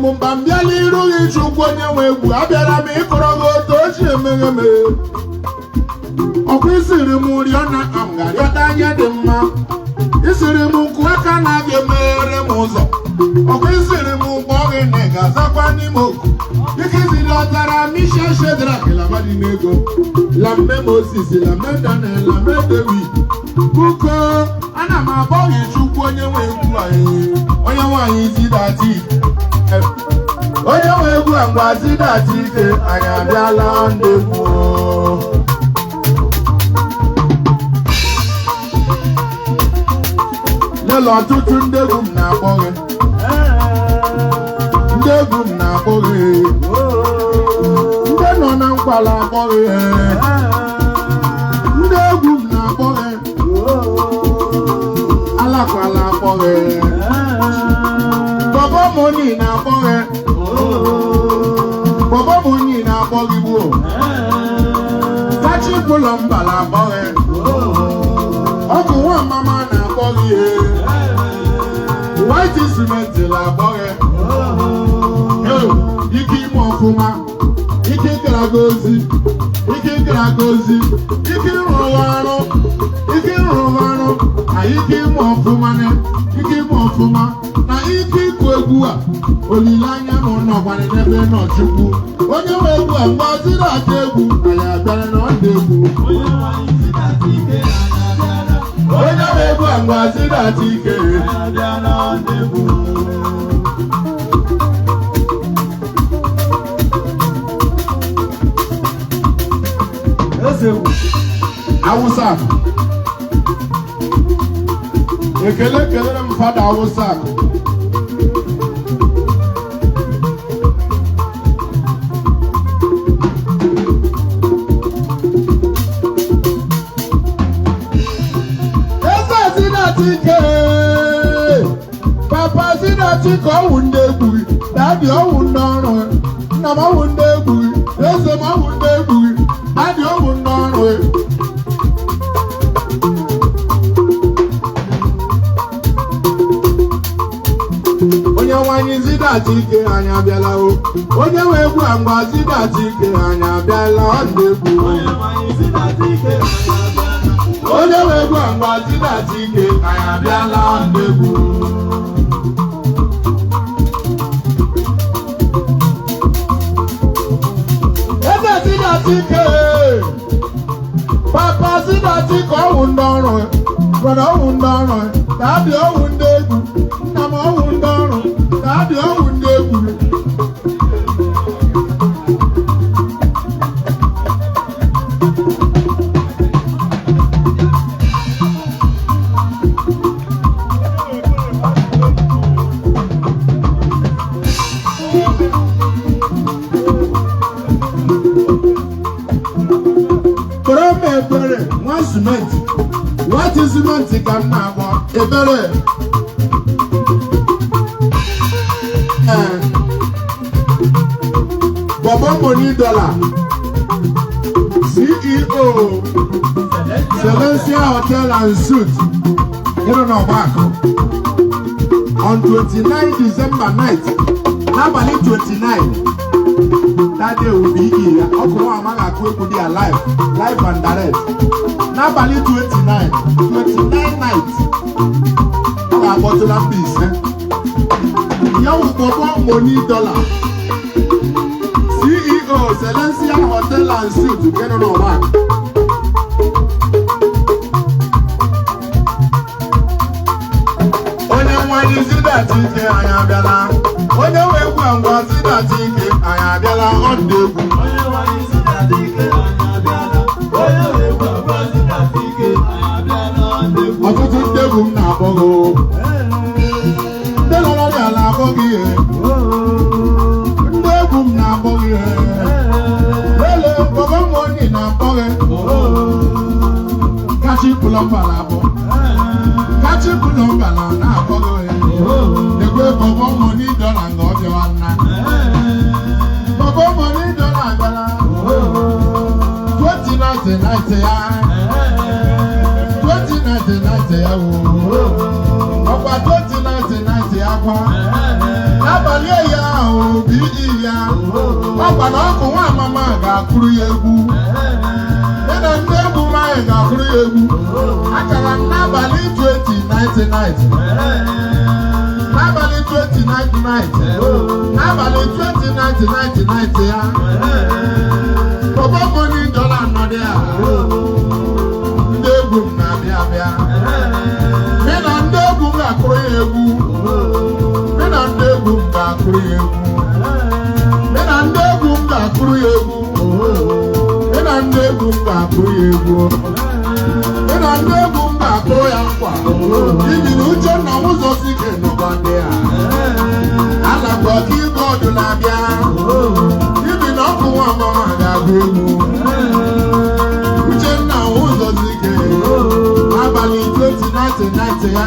mba mbịala iru gị chukwu onye nwe egwu abịara m ịkọrọ gị otu ochie emeghe m ọkwa isiri m oriọna amgarịọta anya dị mma isiri m nkụ aka na-aga emeghere m ụzọ ọkwa isiri m ụgbọ gị na ị ga-azakwa n'ime oku ike iziri ọtara m isi eshedra ịlabadị n'ego lambe Moses lambe Daniel lambe David buko ana m abọ gị chukwu onye nwe egwu anyị onye nwaanyị zidati onye nwe egwu a ngwa zidati ike anyị abịala ndị egwu lele ọtụtụ ndị egwu m na-akpọ gị ndị egwu m na-akpọ gị ndị nọ na nkwala akpọ gị ndị egwu m na-akpọ gị alakwala akpọ gị bọbọ moni na-akpọ gị bọbọ moni na-akpọ gị gboo kachi pụlọ mbala akpọ gị ọkụ nwa mama na-akpọ gị white cement la-akpọ gị ike ime ọfụma ike gara gozi ike gara gozi ike rụrụ ọrụ ike rụrụ ọrụ na ike ime ọfụma ike ime ọfụma na ike ịkụ egwu a olileanya na ụlọgbarị n'ebe nọ chukwu onye nwe egwu a mgbe ọziri ata egwu anyị abịara na ọ dị egwu onye nwe egwu a mgbe ọziri ata ike Awụsa akụ ekele kelere m fada Awụsa akụ eze Zinatike papa Zinatike ọwụ ndị egwu dadị ọwụ ndị ọrụ nna m ọwụ ndị egwu eze m ọwụ ndị egwu dadị ọwụ ndị ọrụ onye nwaanyị Zinatike anyị abịala o onye nwe egwu a ngwa Zinatike anyị abịala ọ dị egwu onye nwe egwu a ngwa Zinatike anyị abịala ọ dị egwu eze Zinatike papa Zinatike ọwụ ndị ọrụ brọda ọwụ ndị ọrụ dadị ọwụ ndị egwu nna m ọwụ ndị ọrụ dadị ọwụ ndị egwu kpọrọ m ebere nwa simenti nwati simenti ka m na-akpọ ebere bọbọ moni dollar CEO Celestial Hotel and Suites ịrụ n'ọgbakọ on 29 December night n'abalị 29 that day will be here ọkụ nwa amaghị akụ egwu dị ya live and direct n'abalị 29 night ọ ga-akpọtụla mba ise ya wụ bọbọ moni dollar CEO Celestial Hotel and Suites nke nọ n'ọgbakọ onye nwaanyị Zinatike anyị abịala onye nwe egwu a ngwa Zinatike anyị abịala ọ dị egwu ọtụtụ ndị egwu m na-akpọgo ndị nọrọ n'ala akpọghị ihe ndị egwu m na-akpọghị ihe lele bọbọ moni na-akpọghị kachi pụlọmba na-akpọ kachi pụlọmba na-akpọghị ekwe bọbọ moni dọla nga ọ bịawa nna bọbọ moni dọla agala 2019 ya 2019 ya ọkwa 2019 ya kwa n'abalị eyi ahụ ọkwa na Oku Nwamma ga-akụrụ ya egwu na ndị egwu anyị ga-akụrụ ya egwu akara m n'abalị 2099 n'abalị 2099 n'abalị 2099 ya ọbọbọni dọla nọdị a ndị egwu m na-abịa abịa mị na ndị egwu m ga-akụrụ ya egwu mị na ndị egwu m ga-akụrụ ya egwu mị na ndị egwu m ga-akụrụ ya egwu mị na ndị egwu m ga-akụrụ ya egwu mị na ndị egwu m ga-akụrụ ya nkwa ibi na Uchenna ụzọ si ike nọkwa ndị a alakwa ọka igwe ọdụ na-abịa ibi na Oku Nwamma ga-agụ egwu Uchenna ụzọ si ike abalị 2099 ya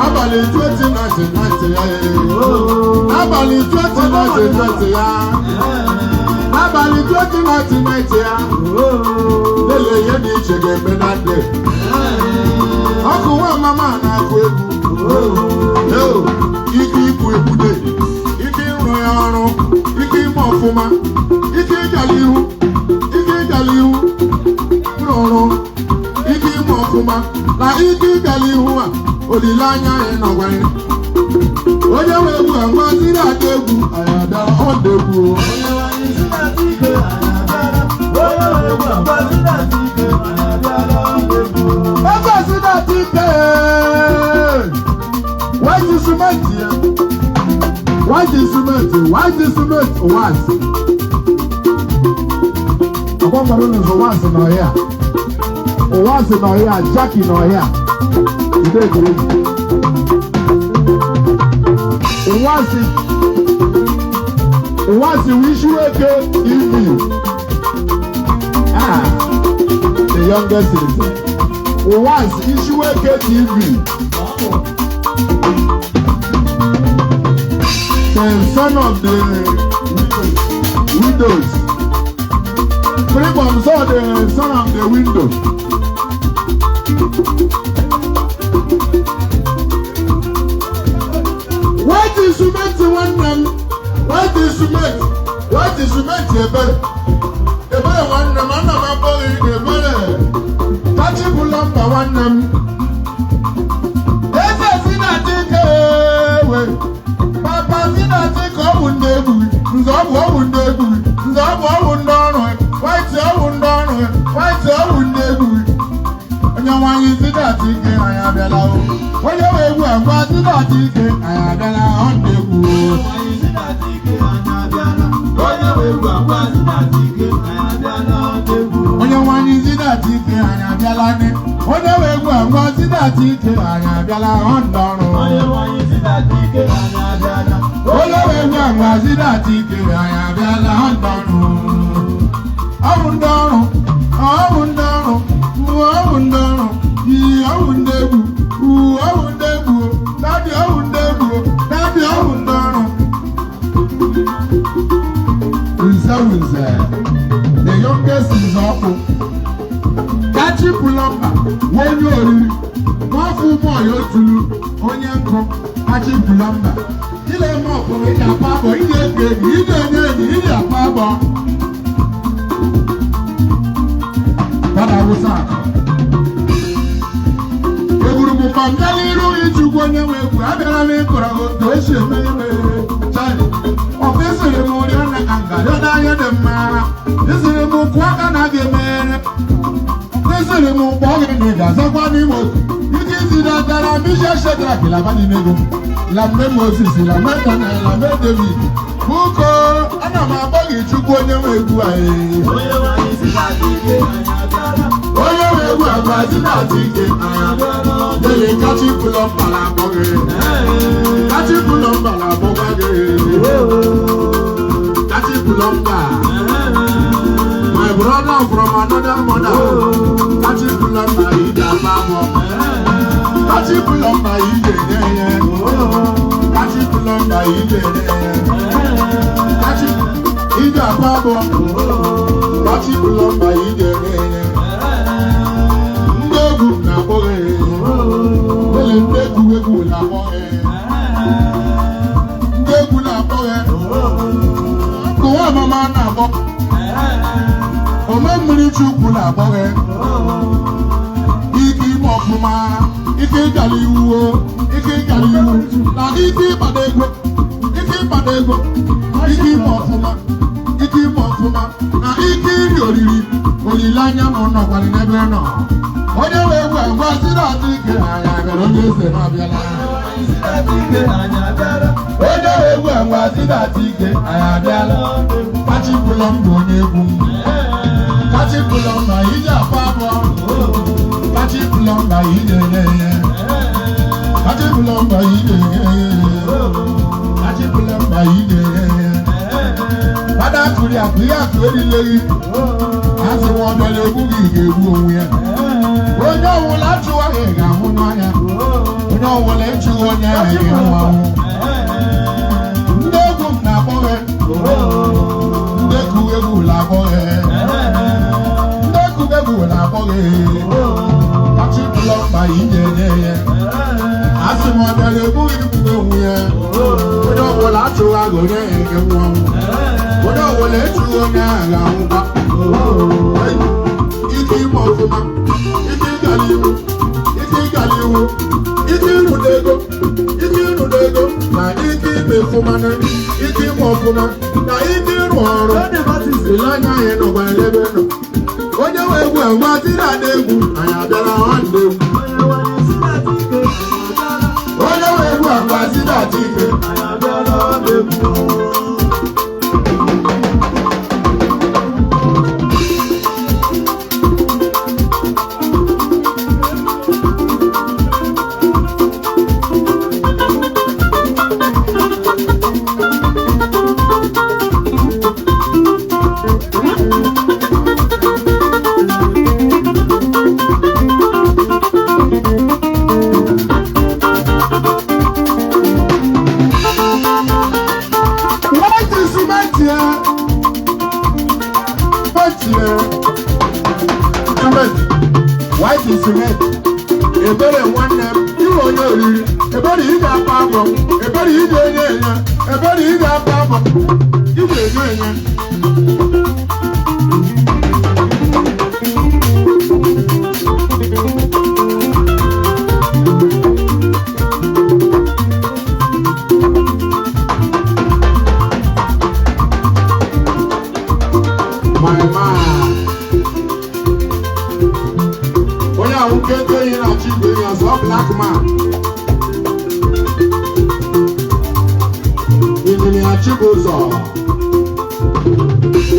abalị 2099 ya abalị 2099 ya abalị 2099 ya lele ihe dị iche ga-eme na ndị Oku Nwamma na-akụ egwu ike ikwu ekwude ike ịrụ ya ọrụ ike ime ọfụma ike ịgala ihu ọrụ ike ime ọfụma na ike ịgala ihu a olileanya anyị nọgwa ya onye nwe egwu a mgbaziri aka egwu ayada ọdụ egwu white cement ya white cement once ọkwa mara n'ụzọ once n'ọhịa once n'ọhịa jackie n'ọhịa ide egwuregwu once Wishiweke TV the youngest citizen once Wishiweke TV the son of the widows. Freedom saw the son of the widows. What is cement one name? What is cement? What is cement? A better one name. I'm not going to better. Touch it pull up one name. Yes, I see that thing away. Papa see that thing come on the book. Nzọbụ ọwụ ndị egwu nzọbụ ọwụ ndị ọrụ white ọwụ ndị ọrụ white ọwụ ndị egwu onye nwanyị zidati ike anyị abịala onye nwe egwu agwa zidati ike anyị abịala ọ ndị egwu onye nwanyị zidati ike anyị abịala onye nwe egwu agwa zidati ike anyị abịala ọ ndị ọrụ onye nwe egwu agwa zidati ike anyị abịala ọ ndị ọrụ ọwụ ndị ọrụ ọwụ ndị ọrụ ọwụ ndị ọrụ iyi ọwụ ndị egwu ọwụ ndị egwu dadị ọwụ ndị egwu dadị ọwụ ndị ọrụ nze the youngest nzọkụ kachi pulọmba onye oriri n'ọfụ ụmụ ọya otulu onye nkụ kachi pulọmba ile eme ọkpụrụ iji akpa abọ iji ego ego iji enye enyi iji akpa abọ bada awụsa akụ egburu m mba mbịala iru iji ụgwọ onye nwe egwu abịara m ịkọrọ otu o si eme emeghere china ọkụ esiri m ụrị ọna ka ngarị ọna anya dị mma esiri m ụkwụ aka na aga emeghere esiri m ụgbọ oge na ị ga-azakwa n'ime otu iji zidatara m isi Shedrak labaниnego lambe Moses lambe Daniel lambe David buko ana m agba gị Chukwu onye nwe egwu anyị onye nwe egwu agwa zidati ike dele kachi pulọmba na abọ gị kachi pulọmba na abọgwa gị kachi pulọmba my brother from another mother kachi pulọmba ije akpa abọ kachi pulọmba ije enye kachi pulọmba ije enye kachi ije akpa abọ kachi pulọmba ije enye ndị egwu na-akpọghị ele ndị egwu na-akpọghị ndị egwu na-akpọghị iwu na-agbọghọ ike ime ọfụma ike ịgara iwu ike ịgara iwu na ike ịkpata ego ike ịkpata ego ike ime ọfụma ike ime ọfụma na ike iri oriri olileanya m nọkwara n'ebe nọ onye wee gwa ngwa siri atụ ike anya bịara onye eze na-abịala onye wee gwa ngwa siri atụ ike anya abịala kachipụlọ mbụ onye egwu kachipụlọ mba iji akpa abụọ kachipụlọ mba iji enye enye kachipụlọ mba iji enye enye kachipụlọ mba iji enye enye ada akụri akụ ihe akụ erileghị asị nwa ọbịala egwu gị ga-egbu onwe ya onye ọwụla achụwaghị ga-ahụ n'anya onye ọwụla ịchụghị onye ahụ ga-enwe anwụ ndị egwu m na-akpọghị ndị ekwu egwu na-akpọghị ndị ekwu egwu na-akpọghị kachipụlọ mkpa ije enye ya asị m ọbịala egwu gị egbu onwe ya onye ọwụla achụwaghị onye ahụ ga-enwe anwụ onye ọwụla ịchụghị onye ahụ ga-anwụkwa ike ime ọfụma ike ịgara iwu ike ịgara iwu ike ịrụda ego ike ịrụda ego na ike ime ọfụma na ike ime ọfụma na ike ịrụ ọrụ ile anya anyị nọgbara ebe nọ onye wee egwu enwe tiri ada egwu anyị abịara nwanne egwu onye wee egwu agwa tiri ada ike anyị abịara nwanne egwu white cement ebere nwanne m iwe onye oriri ebere ị ga-akpa abọ ebere ị ga-enye enye ebere ị ga-akpa abọ ị ga-enye enye my man onye ahụ kete ihe na chi bụ ihe ọzọ black man injinia Chibụzọ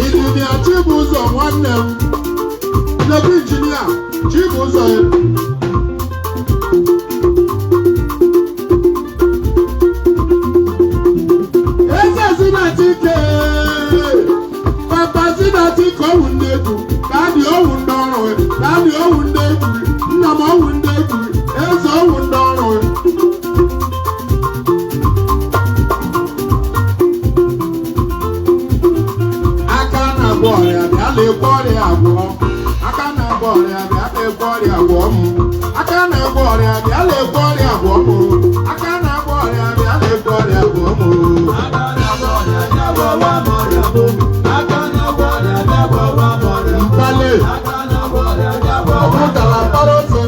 injinia Chibụzọ nwanne m nnekwu injinia Chibụzọ eze zinatike papa zinatike ọwụ ndị egwu ka adị ọwụ ndị ọrụ ka adị ọwụ ndị egwu nna m ọwụ ndị egwu eze ọwụ ndị ọrụ aka na-agwọ ọrịa bịa na-ekwe ọrịa agwọ aka na-agwọ ọrịa bịa na-ekwe ọrịa agwọ m aka na-agwọ ọrịa bịa na-ekwe ọrịa agwọ m aka na-agwọ ọrịa bịa na-ekwe ọrịa agwọ m mkpali ọbụtara mkpara ofe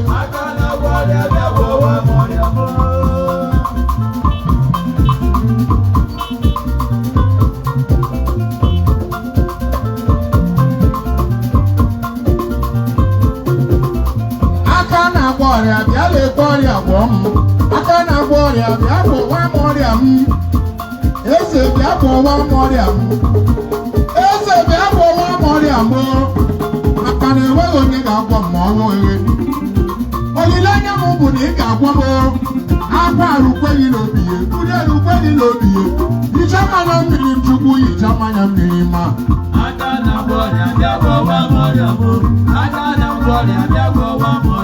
aka na-agwọ ọrịa bịa na-ekwe ọrịa agwọ m aka na-agwọ ọrịa bịa gwọwa m ọrịa m eze bịa gwọwa m ọrịa m eze bịa gwọwa m ọrịa m maka na enweghị onye ga-agwọ m ma ọ nweghị olileanya m bụ na ị ga-agwọ m akwa arụkweghị n'obiye uri erukweghị n'obiye hicha mmanya mmiri m chukwu hicha mmanya mmiri ma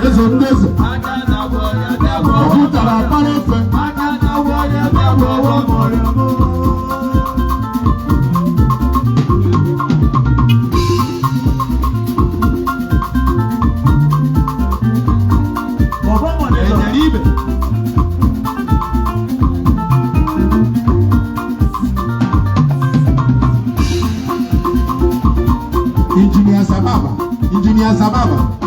eze ndị eze ọ pụtara akpara ofe Engineer Sababa Engineer Zababa.